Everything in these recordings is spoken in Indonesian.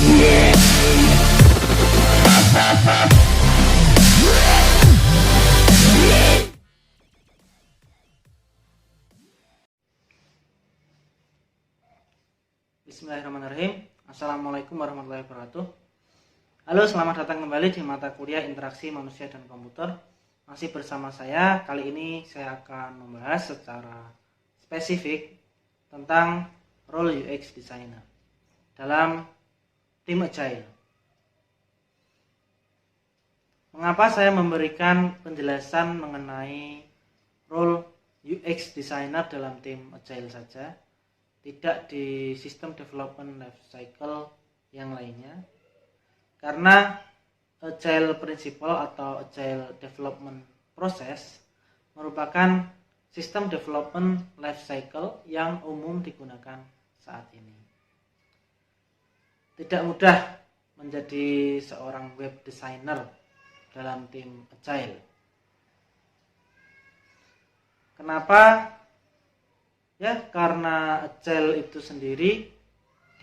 Bismillahirrahmanirrahim. Assalamualaikum warahmatullahi wabarakatuh. Halo, selamat datang kembali di mata kuliah Interaksi Manusia dan Komputer. Masih bersama saya. Kali ini saya akan membahas secara spesifik tentang role UX designer dalam tim Agile. Mengapa saya memberikan penjelasan mengenai role UX designer dalam tim Agile saja, tidak di sistem development life cycle yang lainnya? Karena Agile Principle atau Agile Development Process merupakan sistem development life cycle yang umum digunakan saat ini. Tidak mudah menjadi seorang web designer dalam tim Agile. Kenapa? Ya, karena Agile itu sendiri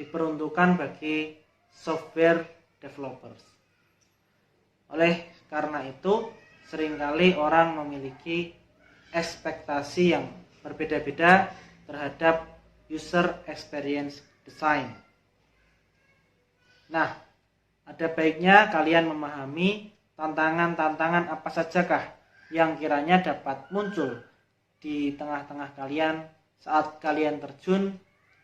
diperuntukkan bagi software developers. Oleh karena itu, seringkali orang memiliki ekspektasi yang berbeda-beda terhadap user experience design. Nah, ada baiknya kalian memahami tantangan-tantangan apa sajakah yang kiranya dapat muncul di tengah-tengah kalian saat kalian terjun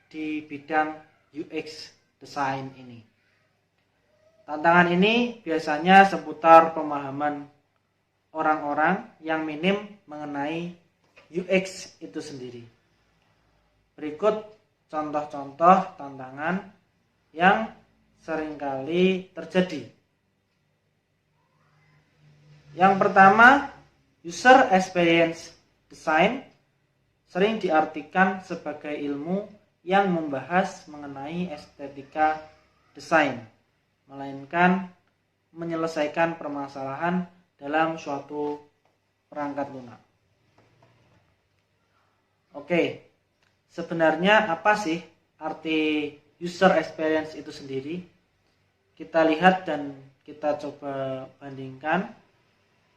di bidang UX design ini. Tantangan ini biasanya seputar pemahaman orang-orang yang minim mengenai UX itu sendiri. Berikut contoh-contoh tantangan yang seringkali terjadi. Yang pertama, user experience design sering diartikan sebagai ilmu yang membahas mengenai estetika desain, melainkan menyelesaikan permasalahan dalam suatu perangkat lunak. Oke, sebenarnya apa sih arti user experience itu sendiri? Kita lihat dan kita coba bandingkan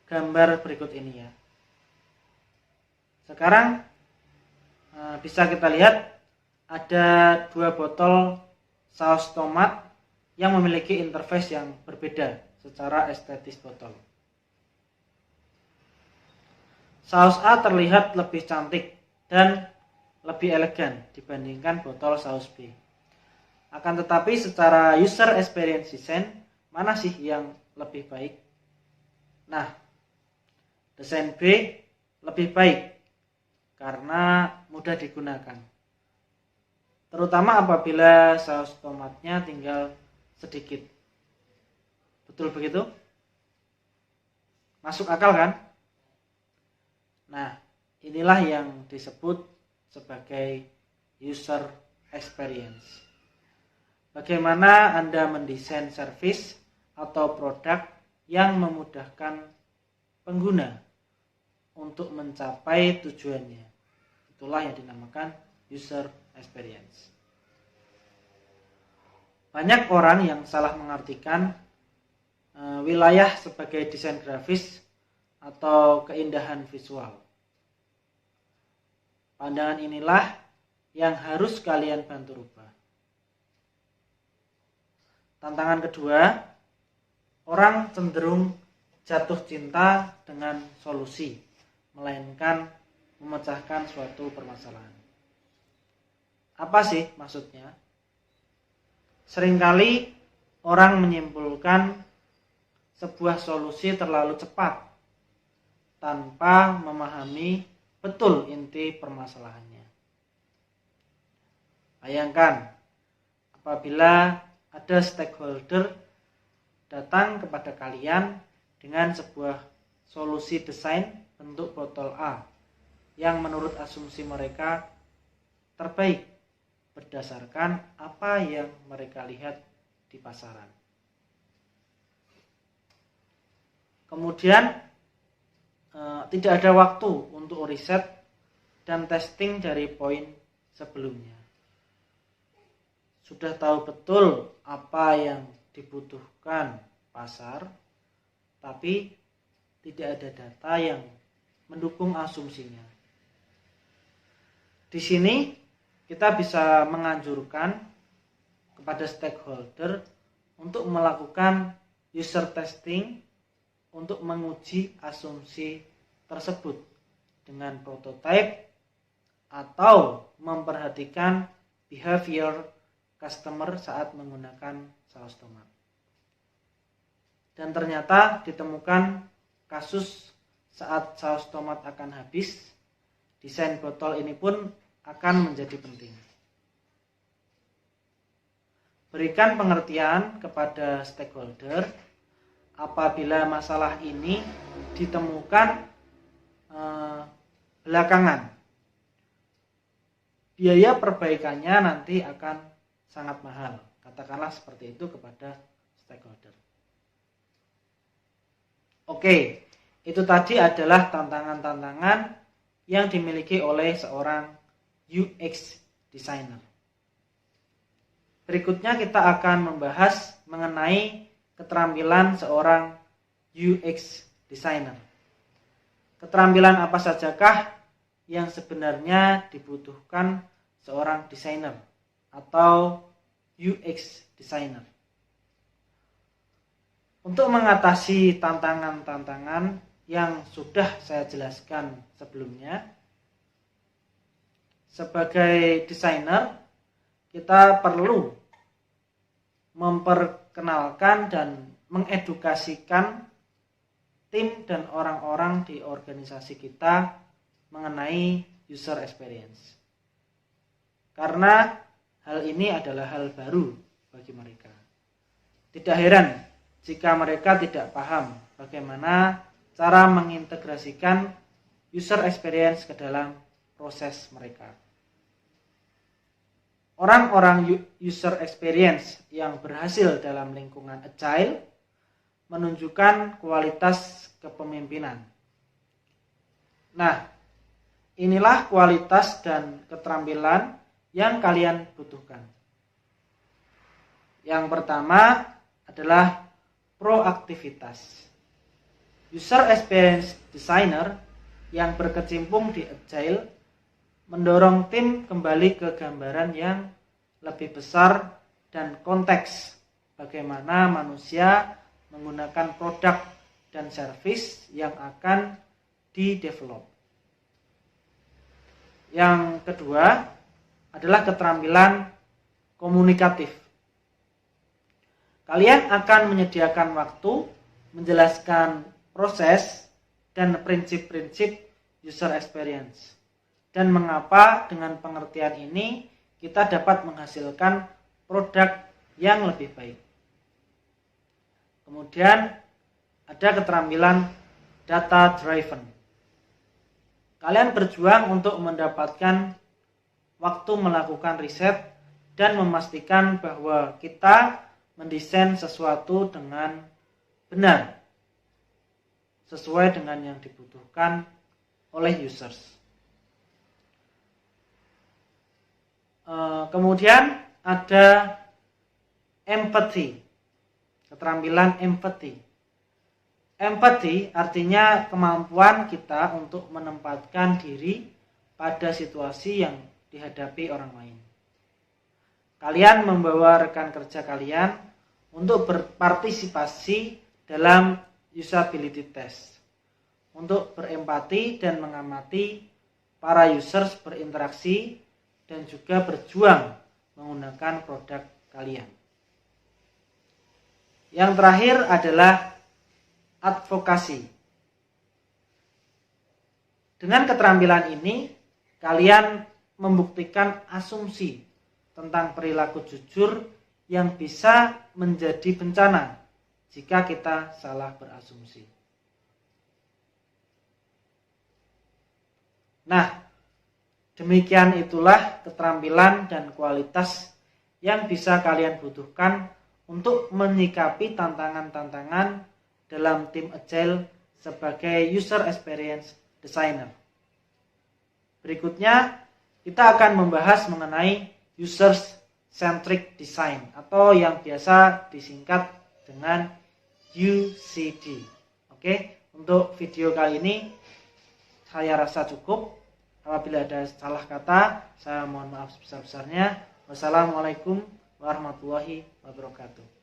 gambar berikut ini ya. Sekarang bisa kita lihat ada dua botol saus tomat yang memiliki interface yang berbeda secara estetis botol. Saus A terlihat lebih cantik dan lebih elegan dibandingkan botol saus B. Akan tetapi secara user experience design, mana sih yang lebih baik? Nah, desain B lebih baik karena mudah digunakan, terutama apabila saus tomatnya tinggal sedikit. Betul begitu? Masuk akal kan? Nah, inilah yang disebut sebagai user experience. Bagaimana Anda mendesain service atau produk yang memudahkan pengguna untuk mencapai tujuannya. Itulah yang dinamakan user experience. Banyak orang yang salah mengartikan wilayah sebagai desain grafis atau keindahan visual. Pandangan inilah yang harus kalian bantu rubah. Tantangan kedua, orang cenderung jatuh cinta dengan solusi, melainkan memecahkan suatu permasalahan. Apa sih maksudnya? Seringkali orang menyimpulkan sebuah solusi terlalu cepat tanpa memahami betul inti permasalahannya. Bayangkan apabila ada stakeholder datang kepada kalian dengan sebuah solusi desain bentuk botol A yang menurut asumsi mereka terbaik berdasarkan apa yang mereka lihat di pasaran. Kemudian tidak ada waktu untuk riset dan testing dari poin sebelumnya. sudah tahu betul apa yang dibutuhkan pasar, tapi tidak ada data yang mendukung asumsinya. Di sini kita bisa menganjurkan kepada stakeholder untuk melakukan user testing untuk menguji asumsi tersebut dengan prototipe atau memperhatikan behavior customer saat menggunakan saus tomat. Dan ternyata ditemukan kasus saat saus tomat akan habis, desain botol ini pun akan menjadi penting. Berikan pengertian kepada stakeholder apabila masalah ini ditemukan belakangan. Biaya perbaikannya nanti akan sangat mahal. Katakanlah seperti itu kepada stakeholder. Oke, itu tadi adalah tantangan-tantangan yang dimiliki oleh seorang UX designer. Berikutnya kita akan membahas mengenai keterampilan seorang UX designer. Keterampilan apa sajakah yang sebenarnya dibutuhkan seorang desainer atau UX designer? Untuk mengatasi tantangan-tantangan yang sudah saya jelaskan sebelumnya, sebagai desainer kita perlu memperkenalkan dan mengedukasikan tim dan orang-orang di organisasi kita mengenai user experience. Karena hal ini adalah hal baru bagi mereka. Tidak heran jika mereka tidak paham bagaimana cara mengintegrasikan user experience ke dalam proses mereka. Orang-orang user experience yang berhasil dalam lingkungan agile menunjukkan kualitas kepemimpinan. Nah, inilah kualitas dan keterampilan yang kalian butuhkan. Yang pertama adalah proaktivitas. User experience designer yang berkecimpung di agile mendorong tim kembali ke gambaran yang lebih besar dan konteks bagaimana manusia menggunakan produk dan service yang akan di-develop. Yang kedua adalah keterampilan komunikatif. Kalian akan menyediakan waktu menjelaskan proses dan prinsip-prinsip user experience. Dan mengapa dengan pengertian ini kita dapat menghasilkan produk yang lebih baik. Kemudian ada keterampilan data driven. Kalian berjuang untuk mendapatkan waktu melakukan riset dan memastikan bahwa kita mendesain sesuatu dengan benar, sesuai dengan yang dibutuhkan oleh users. Kemudian ada empathy, keterampilan empathy. Empathy artinya kemampuan kita untuk menempatkan diri pada situasi yang dihadapi orang lain. Kalian membawa rekan kerja kalian untuk berpartisipasi dalam usability test, untuk berempati dan mengamati para users berinteraksi dan juga berjuang menggunakan produk kalian. Yang terakhir adalah advokasi. Dengan keterampilan ini, kalian membuktikan asumsi tentang perilaku jujur yang bisa menjadi bencana jika kita salah berasumsi. Nah, demikian itulah keterampilan dan kualitas yang bisa kalian butuhkan untuk menyikapi tantangan-tantangan dalam tim agile sebagai user experience designer. Berikutnya, kita akan membahas mengenai user centric design atau yang biasa disingkat dengan UCD. Oke, untuk video kali ini saya rasa cukup. Apabila ada salah kata, saya mohon maaf sebesar-besarnya. Wassalamualaikum warahmatullahi wabarakatuh.